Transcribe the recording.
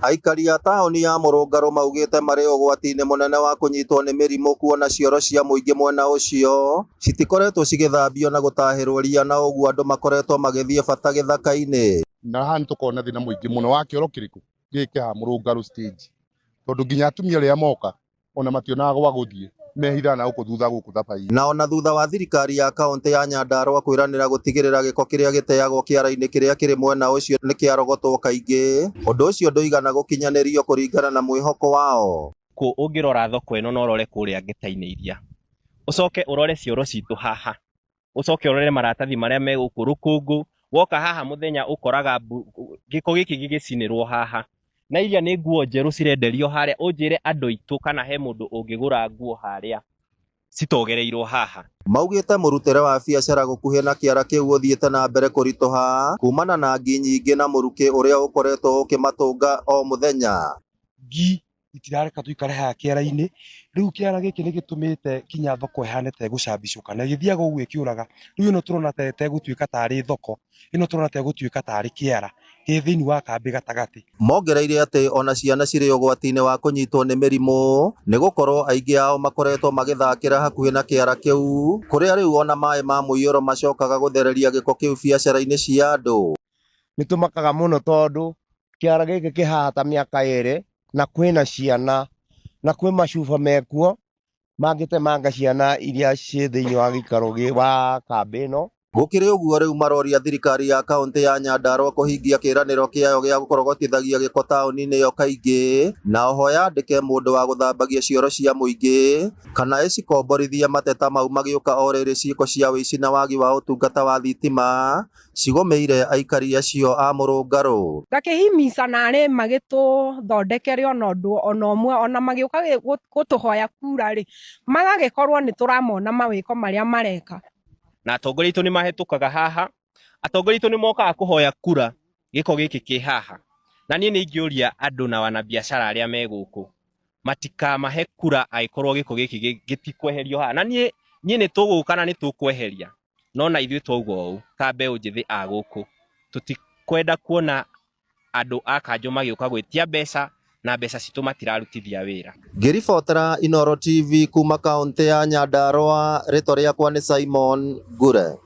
Aikari a taũni ya Mũrũngarũ maugĩte marĩ ũgwati-inĩ mũnene wa kũnyitwo nĩ mĩrimũ kuona cioro cia mũingĩ mwena ũcio citikoretwo cigĩthambio na gũtahĩrwo ria, na ũguo andũ makoretwo magĩthiĩ bata gĩthaka-inĩ. Na haha nĩtũkoragwo na thĩna mũingĩ mũno wa kĩoro kĩrĩkũ gĩkĩ haha Mũrũngarũ stage, tondũ nginya atumia rĩrĩa moka ona mationaga gwa gũthiĩ, mehithaga na gũkũ thutha gũkũ thaba-inĩ. Na ona thutha wa thirikari ya kaũntĩ ya Nyandarua kwĩranĩra gũtigĩrĩra gĩko kĩrĩa gĩteagwo kĩara-inĩ kĩrĩa kĩrĩ mwena ũcio nĩkĩarogotwo kaingĩ, ũndũ ũcio ndũigana gũkinyanĩrio kũringana na mwĩhoko wao. Ũngĩrora thoko ĩno na ũrore kũrĩa ngeta-inĩ iria, ũcoke ũrore cioro citũ haha, ũcoke ũrore maratathi marĩa me gũkũ rũkũngũ, woka haha mũthenya ũkoraga gĩko gĩkĩ gĩgĩcinĩrwo haha, na iria nĩ nguo njerũ cirenderio harĩa. Ũnjĩre andũ aitũ kana he mũndũ ũngĩgũra nguo harĩa citogereirwo haha. Maugĩte mũrutĩre wa biacara gũkuhĩ na kĩara kĩu ũthiĩte na mbere kũritũha kumana na ngi nyingĩ na mũrukĩ ũrĩa ũkoretwo ũkĩmatũnga o mũthenya. Ngi itirareka tuikare haha kĩara-inĩ, rĩu kĩara gĩkĩ nĩ gĩtũmĩte kinya thoko ĩhane ta ĩgũcambicũka na ĩgĩthiaga ũguo ĩkĩũraga. Rĩu ĩno tũrona ta ĩtegũtuĩka tarĩ thoko, ĩno tũrona ta ĩgũtuĩka tarĩ kĩara gĩ thĩinĩ wa kambĩ gatagatĩ. Mongereire atĩ ona ciana cirĩ ũgwati-inĩ wa kũnyitwo nĩ mĩrimũ nĩgũkorwo aingĩ ao makoretwo magĩthakĩra hakuhĩ na kĩara kĩu, kũrĩa rĩu ona maĩ ma mũiyũro macokaga gũthereria gĩko kĩu biacara-inĩ cia andũ. Nĩtũmakaga mũno tondũ kĩara gĩkĩ kĩhaha ta mĩaka ĩrĩ na kwĩna ciana na kwĩ macuba mekuo mangĩtemanga ciana iria ciĩ thĩinĩ wa gĩikaro wa kambĩ ĩno. Gũkĩrĩ ũguo rĩu maroria thirikari ya kaũntĩ ya Nyandarua kũhingia kĩĩranĩro kĩayo gĩa gũkorogotithagia gĩko taũni-inĩ ĩyo kaingĩ, na oho yandĩke mũndũ wa gũthambagia cioro cia mũingĩ kana ĩcikomborithie mateta mau magĩũka o rĩrĩ ciĩko cia ũici na wagi wa ũtungata wa thitima cigũmĩire aikari acio a Mũrũngarũ. Ngakĩhimica narĩ magĩtũthondekere ona ũndũ ona ũmwe, ona magĩũka gũtũhoya kura rĩ magagĩkorwo nĩ tũramona mawĩko marĩa mareka. Na atongoria aitũ nĩ mahĩtũkaga haha, atongoria aitũ nĩ mokaga kũhoya kura gĩko gĩkĩ kĩ haha, na niĩ nĩ ingĩũria andũ na wanabiacara arĩa me gũkũ matikamahe kura angĩkorwo gĩko gĩkĩ gĩtikweherio haha. Na niĩ nĩ tũgũka na nĩ tũkweheria, no na ithuĩ twauga ũũ ta mbeũ njĩthĩ a gũkũ tũtikwenda kuona andũ a kanjũ magĩũka gwĩtia mbeca na mbeca citũ matirarutithia wĩra. Ngĩribotera Inooro TV kuma kaũntĩ ya Nyandarua, rĩtwa rĩakwa nĩ Simon Ngure.